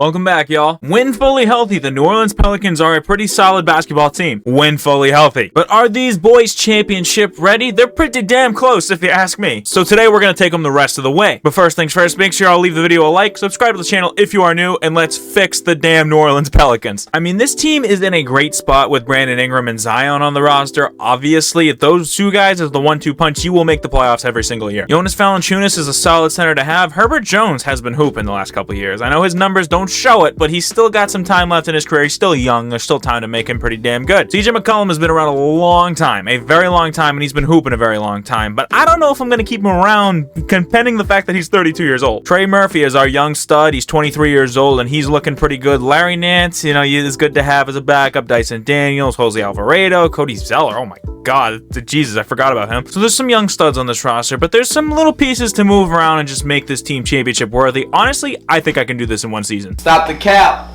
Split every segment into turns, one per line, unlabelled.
Welcome back, y'all. When fully healthy, the New Orleans Pelicans are a pretty solid basketball team. When fully healthy. But are these boys championship ready? They're pretty damn close, if you ask me. So today we're going to take them the rest of the way. But first things first, make sure y'all leave the video a like, subscribe to the channel if you are new, and let's fix the damn New Orleans Pelicans. I mean, this team is in a great spot with Brandon Ingram and Zion on the roster. Obviously, if those two guys is the 1-2 punch, you will make the playoffs every single year. Jonas Valanciunas is a solid center to have. Herbert Jones has been hooping the last couple years. I know his numbers don't show it, but he's still got some time left in his career. He's still young. There's still time to make him pretty damn good. CJ McCollum has been around a long time, a very long time, and he's been hooping a very long time. But I don't know if I'm going to keep him around, pending the fact that he's 32 years old. Trey Murphy is our young stud. He's 23 years old, and he's looking pretty good. Larry Nance, you know, is good to have as a backup. Dyson Daniels, Jose Alvarado, Cody Zeller. Oh my God, Jesus, I forgot about him. So there's some young studs on this roster, but there's some little pieces to move around and just make this team championship worthy. Honestly, I think I can do this in one season.
Stop the cap.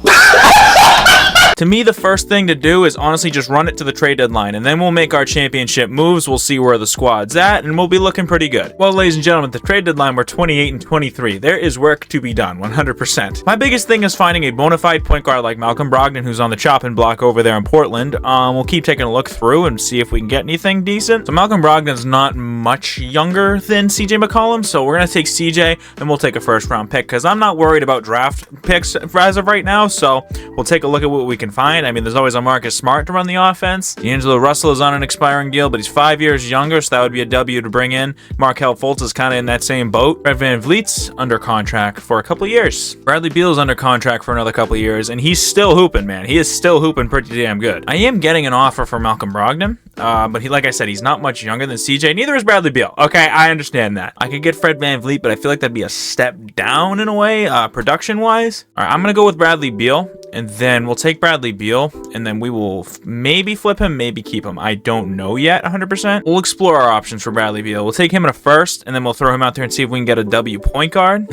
To me, the first thing to do is honestly just run it to the trade deadline, and then we'll make our championship moves. We'll see where the squad's at, and we'll be looking pretty good. Well, ladies and gentlemen, the trade deadline, we're 28 and 23. There is work to be done, 100%. My biggest thing is finding a bona fide point guard like Malcolm Brogdon, who's on the chopping block over there in Portland. We'll keep taking a look through and see if we can get anything decent. So Malcolm Brogdon's not much younger than CJ McCollum, so we're going to take CJ, and we'll take a first-round pick, because I'm not worried about draft picks as of right now, so we'll take a look at what we can find. I mean, there's always a Marcus Smart to run the offense. D'Angelo Russell is on an expiring deal, but he's 5 years younger, so that would be a W to bring in. Markelle Fultz is kind of in that same boat. Fred VanVleet's under contract for a couple of years. Bradley Beal's under contract for another couple of years, and he's still hooping, man. He is still hooping pretty damn good. I am getting an offer for Malcolm Brogdon, but like I said, he's not much younger than CJ. Neither is Bradley Beal. Okay, I understand that. I could get Fred VanVleet, but I feel like that'd be a step down in a way, production-wise. All right, I'm going to go with Bradley Beal. And then we'll take Bradley Beal, and then we will maybe flip him, maybe keep him. I don't know yet 100%. We'll explore our options for Bradley Beal. We'll take him in a first, and then we'll throw him out there and see if we can get a W point guard.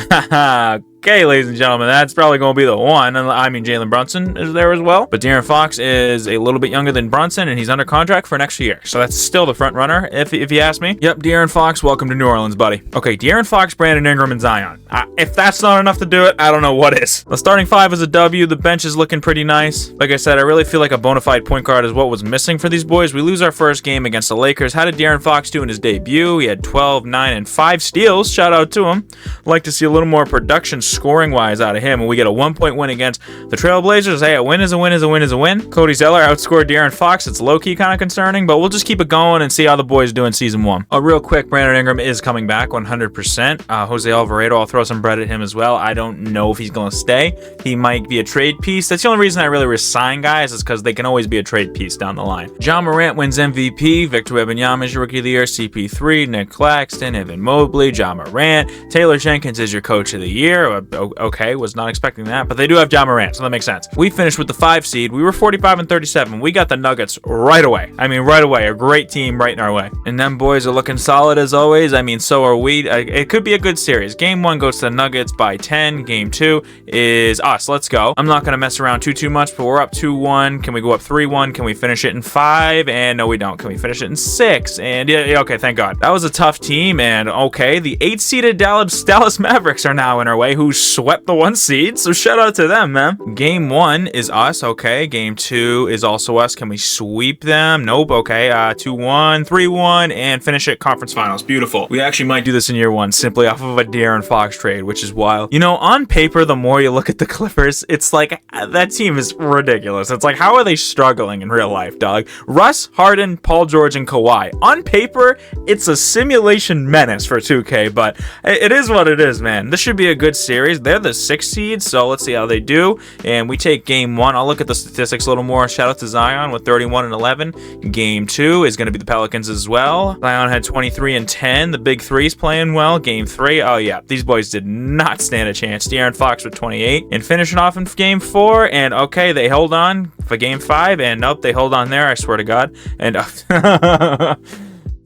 Okay, ladies and gentlemen, that's probably going to be the one. I mean, Jalen Brunson is there as well. But De'Aaron Fox is a little bit younger than Brunson, and he's under contract for next year. So that's still the front runner, if you ask me. Yep, De'Aaron Fox, welcome to New Orleans, buddy. Okay, De'Aaron Fox, Brandon Ingram, and Zion. If that's not enough to do it, I don't know what is. The starting five is a W. The bench is looking pretty nice. Like I said, I really feel like a bona fide point guard is what was missing for these boys. We lose our first game against the Lakers. How did De'Aaron Fox do in his debut? He had 12, 9, and 5 steals. Shout out to him. Like to see a little more production scoring-wise out of him, and we get a 1-point win against the Trailblazers. Hey, a win is a win is a win is a win. Cody Zeller outscored De'Aaron Fox. It's low-key kind of concerning, but we'll just keep it going and see how the boys do in season 1. Real quick, Brandon Ingram is coming back 100%. Jose Alvarado, I'll throw some bread at him as well. I don't know if he's going to stay. He might be a trade piece. That's the only reason I really resign guys, is because they can always be a trade piece down the line. Ja Morant wins MVP. Victor Wembanyama is your Rookie of the Year. CP3, Nick Claxton, Evan Mobley, Ja Morant. Taylor Jenkins is your Coach of the Year. Okay, was not expecting that, but they do have Ja Morant, so that makes sense. We finished with the 5 seed. We were 45 and 37. We got the Nuggets right away. I mean, right away. A great team right in our way. And them boys are looking solid as always. I mean, so are we. It could be a good series. Game 1 goes to the Nuggets by 10. Game 2 is us. Let's go. I'm not going to mess around too much, but we're up 2-1. Can we go up 3-1? Can we finish it in 5? And no, we don't. Can we finish it in 6? And yeah, okay, thank God. That was a tough team, and okay, the 8-seeded Dallas Mavericks are now in our way, who swept the 1 seed, so shout out to them, man. Game 1 is us, okay. Game 2 is also us. Can we sweep them? Nope, okay. 2-1, 3-1, and finish it conference finals. Beautiful. We actually might do this in year 1, simply off of a De'Aaron Fox trade, which is wild. You know, on paper, the more you look at the Clippers, it's like, that team is ridiculous. It's like, how are they struggling in real life, dog? Russ, Harden, Paul George, and Kawhi. On paper, it's a simulation menace for 2K, but it is what it is, man. This should be a good series. They're the 6th seed, so let's see how they do. And we take game 1. I'll look at the statistics a little more. Shout out to Zion with 31 and 11. Game 2 is going to be the Pelicans as well. Zion had 23 and 10. The big three's playing well. Game 3, oh yeah, these boys did not stand a chance. De'Aaron Fox with 28. And finishing off in game 4, and okay, they hold on for game 5, and nope, they hold on there, I swear to God. And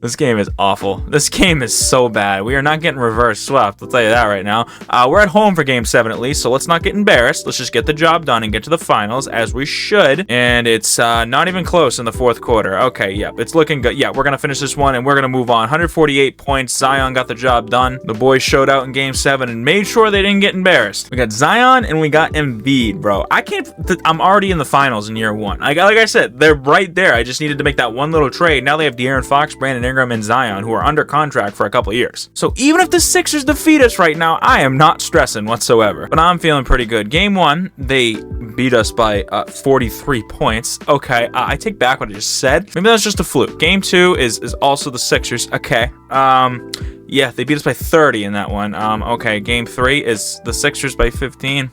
This game is awful. This game is so bad. We are not getting reverse swept. I'll tell you that right now. We're at home for game 7 at least, so let's not get embarrassed. Let's just get the job done and get to the finals as we should. And it's not even close in the 4th quarter. Okay, yep, it's looking good. Yeah, we're going to finish this one and we're going to move on. 148 points. Zion got the job done. The boys showed out in game 7 and made sure they didn't get embarrassed. We got Zion and we got Embiid, bro. I'm already in the finals in year 1. Like I said, they're right there. I just needed to make that one little trade. Now they have De'Aaron Fox, Brandon Ingram, and Zion, who are under contract for a couple years. So even if the Sixers defeat us right now, I am not stressing whatsoever. But I'm feeling pretty good. Game 1, they beat us by 43 points. Okay, I take back what I just said. Maybe that's just a fluke. Game 2 is also the Sixers. Okay. Yeah, they beat us by 30 in that one. Okay, game 3 is the Sixers by 15.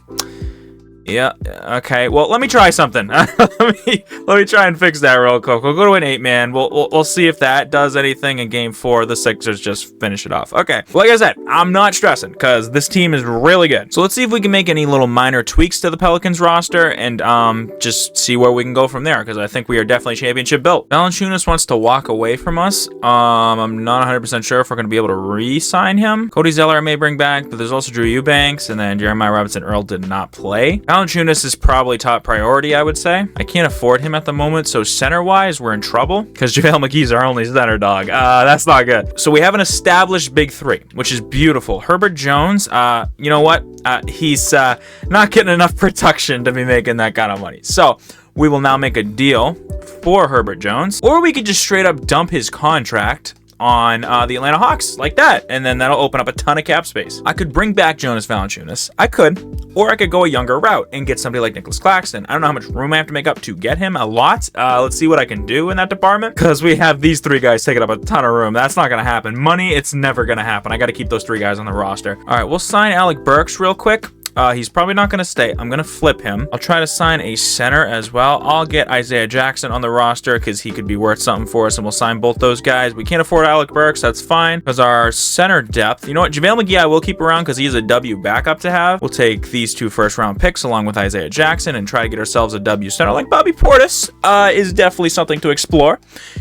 Yeah, okay. Well, let me try something. let me try and fix that real quick. We'll go to an 8-man. We'll see if that does anything in game 4. The Sixers just finish it off. Okay. Like I said, I'm not stressing because this team is really good. So let's see if we can make any little minor tweaks to the Pelicans roster and just see where we can go from there because I think we are definitely championship built. Valanciunas wants to walk away from us. I'm not 100% sure if we're going to be able to re-sign him. Cody Zeller I may bring back, but there's also Drew Eubanks and then Jeremiah Robinson Earl did not play. Valanciunas is probably top priority, I would say. I can't afford him at the moment, so center-wise, we're in trouble because JaVale McGee's our only center, dog. That's not good. So we have an established big 3, which is beautiful. Herbert Jones, you know what? He's not getting enough production to be making that kind of money. So we will now make a deal for Herbert Jones, or we could just straight up dump his contract on the Atlanta Hawks like that, and then that'll open up a ton of cap space. I could bring back Jonas Valanciunas. I could, or I could go a younger route and get somebody like Nicholas Claxton. I don't know how much room I have to make up to get him. A lot. Let's see what I can do in that department because we have these 3 guys taking up a ton of room. That's not gonna happen. Money, it's never gonna happen. I got to keep those 3 guys on the roster. All right, we'll sign Alec Burks real quick. He's probably not going to stay. I'm going to flip him. I'll try to sign a center as well. I'll get Isaiah Jackson on the roster because he could be worth something for us, and we'll sign both those guys. We can't afford Alec Burks. That's fine because our center depth, you know what? JaVale McGee I will keep around because he's a W backup to have. We'll take these 2 first-round picks along with Isaiah Jackson and try to get ourselves a W center. Like Bobby Portis is definitely something to explore.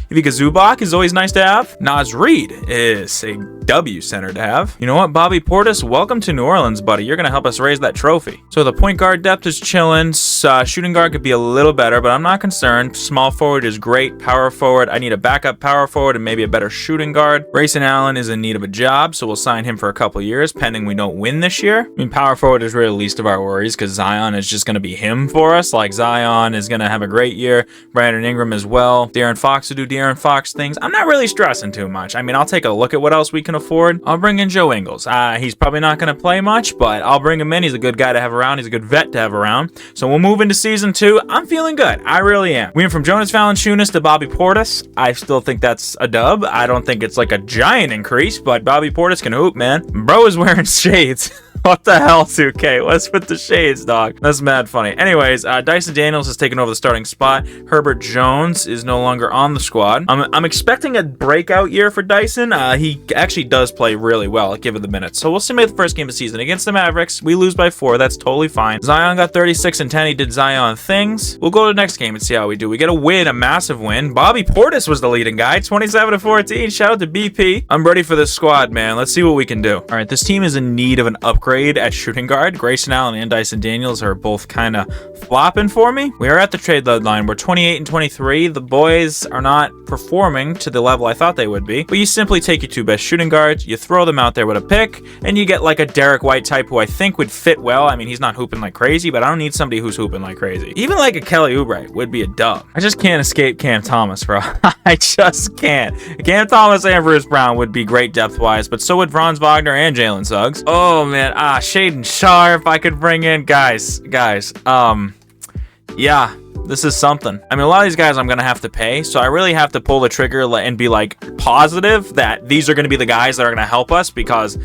Ivica Zubac is always nice to have. Naz Reid is a W center to have. You know what? Bobby Portis, welcome to New Orleans, buddy. You're going to help us raise that trophy. So the point guard depth is chilling. Shooting guard could be a little better, but I'm not concerned. Small forward is great. Power forward, I need a backup power forward and maybe a better shooting guard. Grayson Allen is in need of a job, so we'll sign him for a couple years, pending we don't win this year. I mean, power forward is really the least of our worries because Zion is just going to be him for us. Like, Zion is going to have a great year. Brandon Ingram as well. De'Aaron Fox to do De'Aaron Fox things. I'm not really stressing too much. I mean, I'll take a look at what else we can afford. I'll bring in Joe Ingles. He's probably not going to play much, but I'll bring him in. He's a good guy to have around. He's a good vet to have around. So we'll move into season 2. I'm feeling good. I really am. We went from Jonas Valanciunas to Bobby Portis. I still think that's a dub. I don't think it's like a giant increase, but Bobby Portis can hoop, man. Bro is wearing shades. What the hell, 2K? What's with the shades, dog? That's mad funny. Anyways, Dyson Daniels has taken over the starting spot. Herbert Jones is no longer on the squad. I'm expecting a breakout year for Dyson. He actually does play really well, given the minutes. So we'll simulate the first game of the season against the Mavericks. We lose by 4. That's totally fine. Zion got 36 and 10. He did Zion things. We'll go to the next game and see how we do. We get a win, a massive win. Bobby Portis was the leading guy, 27 to 14. Shout out to BP. I'm ready for this squad, man. Let's see what we can do. All right, this team is in need of an upgrade at shooting guard. Grayson Allen and Dyson Daniels are both kind of flopping for me. We are at the trade deadline. We're 28 and 23. The boys are not performing to the level I thought they would be, but you simply take your 2 best shooting guards, you throw them out there with a pick, and you get like a Derek White type who I think would fit well. I mean, he's not hooping like crazy, but I don't need somebody who's hooping like crazy. Even like a Kelly Oubre would be a dub. I just can't escape Cam Thomas, bro. I just can't. Cam Thomas and Bruce Brown would be great depth-wise, but so would Franz Wagner and Jalen Suggs. Oh, man. Shaden Sharp I could bring in. Guys. Yeah. This is something. I mean, a lot of these guys I'm going to have to pay, so I really have to pull the trigger and be like positive that these are going to be the guys that are going to help us, because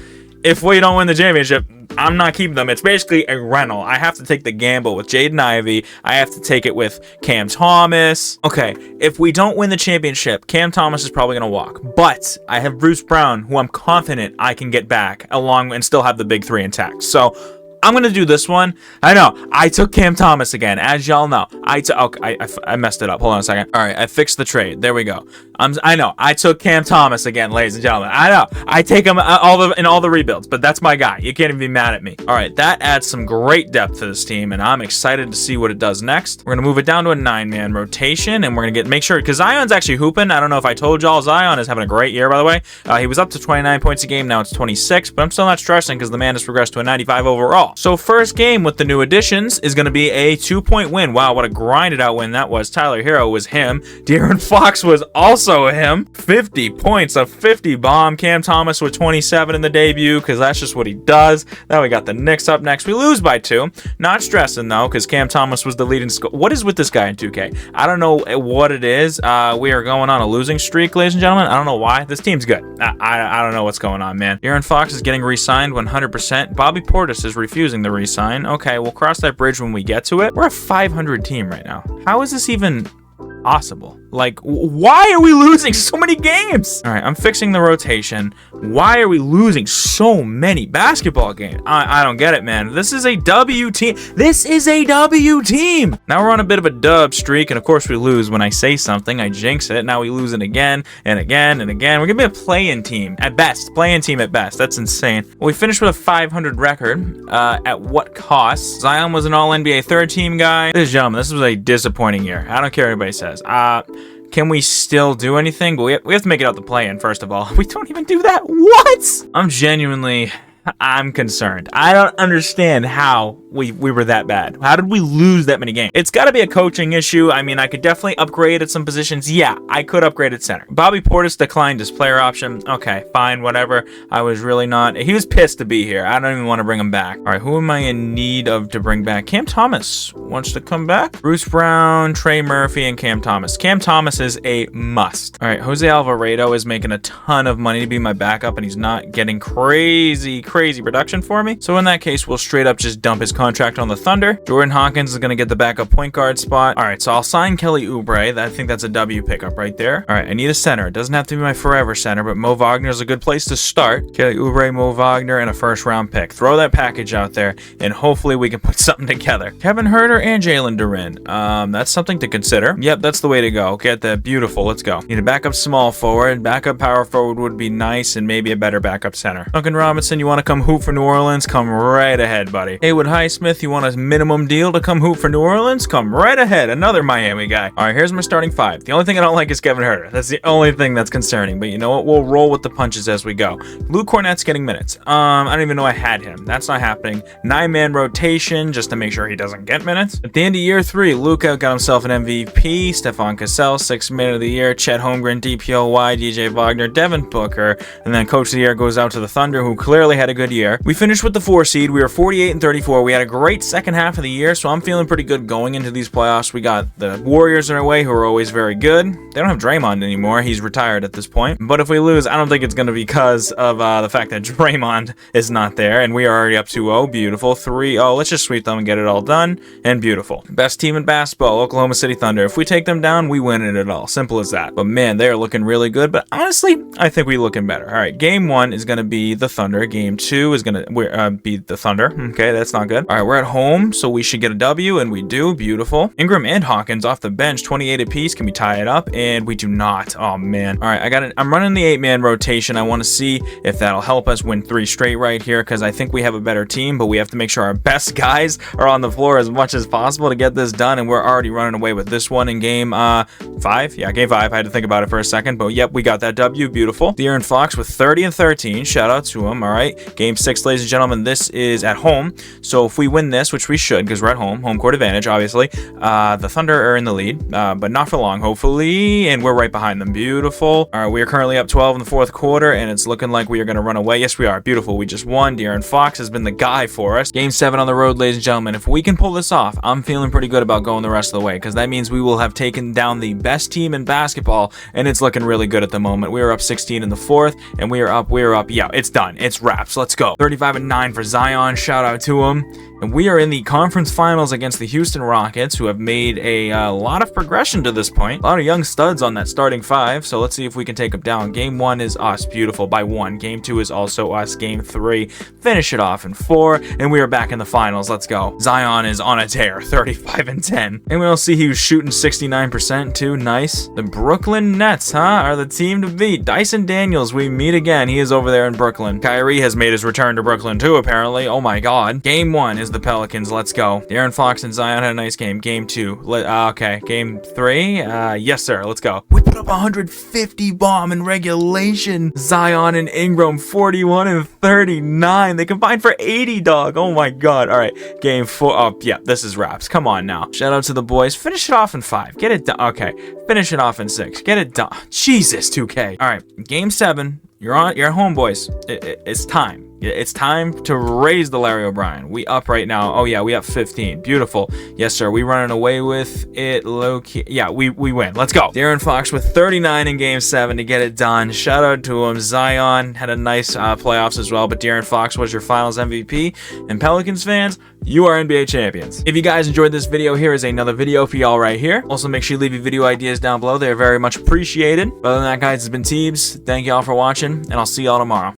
if we don't win the championship, I'm not keeping them. It's basically a rental. I have to take the gamble with Jaden Ivey. I have to take it with Cam Thomas. Okay, if we don't win the championship, Cam Thomas is probably going to walk. But I have Bruce Brown, who I'm confident I can get back along and still have the big 3 intact. So I'm going to do this one. I know, I took Cam Thomas again, as y'all know. I messed it up. Hold on a second. All right, I fixed the trade. There we go. I know. I took Cam Thomas again, ladies and gentlemen. I know. I take him in all the rebuilds, but that's my guy. You can't even be mad at me. All right, that adds some great depth to this team, and I'm excited to see what it does next. We're gonna move it down to a 9-man rotation, and we're gonna make sure, because Zion's actually hooping. I don't know if I told y'all, Zion is having a great year, by the way. He was up to 29 points a game. Now it's 26, but I'm still not stressing because the man has progressed to a 95 overall. So first game with the new additions is gonna be a 2-point win. Wow, what a grinded out win that was. Tyler Hero was him. De'Aaron Fox was also him. 50 points, a 50 bomb. Cam Thomas with 27 in the debut, because that's just what he does. Then we got the Knicks up next. We lose by 2. Not stressing though, because Cam Thomas was the leading scorer. What is with this guy in 2K? I don't know what it is. We are going on a losing streak, ladies and gentlemen. I don't know why. This team's good. I don't know what's going on, man. De'Aaron Fox is getting re-signed 100%. Bobby Portis is refusing the re-sign. Okay, we'll cross that bridge when we get to it. We're a 500 team right now. How is this even possible? Like, why are we losing so many games? All right, I'm fixing the rotation. Why are we losing so many basketball games? I don't get it, man. This is a W team. This is a W team. Now we're on a bit of a dub streak, and of course we lose when I say something. I jinx it. Now we lose it again and again and again. We're gonna be a play-in team at best. Play-in team at best. That's insane. Well, we finished with a 500 record. At what cost? Zion was an all-NBA third-team guy. Ladies and gentlemen, this was a disappointing year. I don't care what anybody says. Can we still do anything? But we have to make it out the play-in, first of all. We don't even do that. What? I'm concerned. I don't understand how we were that bad. How did we lose that many games? It's got to be a coaching issue. I mean, I could definitely upgrade at some positions. Yeah, I could upgrade at center. Bobby Portis declined his player option. Okay, fine, whatever. I was really not. He was pissed to be here. I don't even want to bring him back. All right, who am I in need of to bring back? Cam Thomas wants to come back. Bruce Brown, Trey Murphy, and Cam Thomas. Cam Thomas is a must. All right, Jose Alvarado is making a ton of money to be my backup, and he's not getting crazy production for me. So in that case, we'll straight up just dump his contract on the Thunder. Jordan Hawkins is going to get the backup point guard spot. All right, so I'll sign Kelly Oubre. I think that's a W pickup right there. All right, I need a center. It doesn't have to be my forever center, but Mo Wagner is a good place to start. Kelly Oubre, Mo Wagner, and a first-round pick. Throw that package out there, and hopefully we can put something together. Kevin Huerter and Jalen Duren. That's something to consider. Yep, that's the way to go. Get that. Beautiful. Let's go. Need a backup small forward. Backup power forward would be nice, and maybe a better backup center. Duncan Robinson, you want to come hoop for New Orleans? Come right ahead, buddy. Haywood Highsmith, you want a minimum deal to come hoop for New Orleans? Come right ahead. Another Miami guy. All right, here's my starting 5. The only thing I don't like is Kevin Huerter. That's the only thing that's concerning, but you know what? We'll roll with the punches as we go. Luke Cornett's getting minutes. I don't even know I had him. That's not happening. 9-man rotation just to make sure he doesn't get minutes. At the end of year 3, Luka got himself an MVP. Stephon Cassell, 6th man of the year. Chet Holmgren, DPOY, DJ Wagner, Devin Booker, and then coach of the year goes out to the Thunder, who clearly had a good year. We finished with the 4 seed. We were 48-34. We had a great second half of the year, so I'm feeling pretty good going into these playoffs. We got the Warriors in our way, who are always very good. They don't have Draymond anymore. He's retired at this point. But if we lose, I don't think it's going to be because of the fact that Draymond is not there, and we are already up 2-0. Beautiful. 3-0. Let's just sweep them and get it all done, and beautiful. Best team in basketball, Oklahoma City Thunder. If we take them down, we win it all. Simple as that. But man, they're looking really good, but honestly, I think we're looking better. All right, game 1 is going to be the Thunder. Game 2 is going to be the Thunder. Okay, that's not good. All right, we're at home, so we should get a W, and we do. Beautiful. Ingram and Hawkins off the bench, 28 apiece. Can we tie it up? And we do not. Oh man. All right, I'm running the 8-man rotation. I want to see if that'll help us win 3 straight right here, because I think we have a better team, but we have to make sure our best guys are on the floor as much as possible to get this done, and we're already running away with this one in game 5. Yeah, game 5. I had to think about it for a second, but yep, we got that W. Beautiful. De'Aaron Fox with 30 and 13. Shout out to him. All right, game 6, ladies and gentlemen. This is at home, so if we win this, which we should, because we're at home court advantage, obviously, the Thunder are in the lead, but not for long, hopefully, and we're right behind them. Beautiful. All right, we are currently up 12 in the 4th quarter, and it's looking like we are going to run away. Yes, we are. Beautiful. We just won. De'Aaron Fox has been the guy for us. Game 7 on the road, ladies and gentlemen. If we can pull this off, I'm feeling pretty good about going the rest of the way, because that means we will have taken down the best team in basketball, and it's looking really good at the moment. We are up 16 in the 4th, and we are up. Yeah, it's done. It's wraps. Fox, let's go. 35-9 for Zion, shout out to him. And we are in the conference finals against the Houston Rockets, who have made a lot of progression to this point. A lot of young studs on that starting five, so let's see if we can take them down. Game 1 is us, beautiful, by 1. Game 2 is also us. Game 3, finish it off in 4, and we are back in the finals. Let's go. Zion is on a tear, 35-10. And we'll see he was shooting 69% too, nice. The Brooklyn Nets, are the team to beat. Dyson Daniels, we meet again. He is over there in Brooklyn. Kyrie has made his return to Brooklyn too, apparently. Oh my god. Game 1 is the Pelicans. Let's go. De'Aaron Fox and Zion had a nice game. Game 2. Okay. Game 3. Yes, sir. Let's go. We put up 150 bomb in regulation. Zion and Ingram 41 and 39. They combined for 80, dog. Oh my god. All right. Game 4. Oh, yeah. This is wraps. Come on now. Shout out to the boys. Finish it off in 5. Get it done. Okay. Finish it off in 6. Get it done. Jesus, 2K. All right. Game 7. You're home, boys. It's time. It's time to raise the Larry O'Brien. We up right now. Oh yeah, we up 15. Beautiful. Yes, sir. We running away with it. Low key. Yeah, we win. Let's go. De'Aaron Fox with 39 in Game 7 to get it done. Shout out to him. Zion had a nice playoffs as well, but De'Aaron Fox was your Finals MVP. And Pelicans fans, you are NBA champions. If you guys enjoyed this video, here is another video for y'all right here. Also, make sure you leave your video ideas down below. They are very much appreciated. Other than that, guys, it's been Teebs. Thank y'all for watching, and I'll see y'all tomorrow.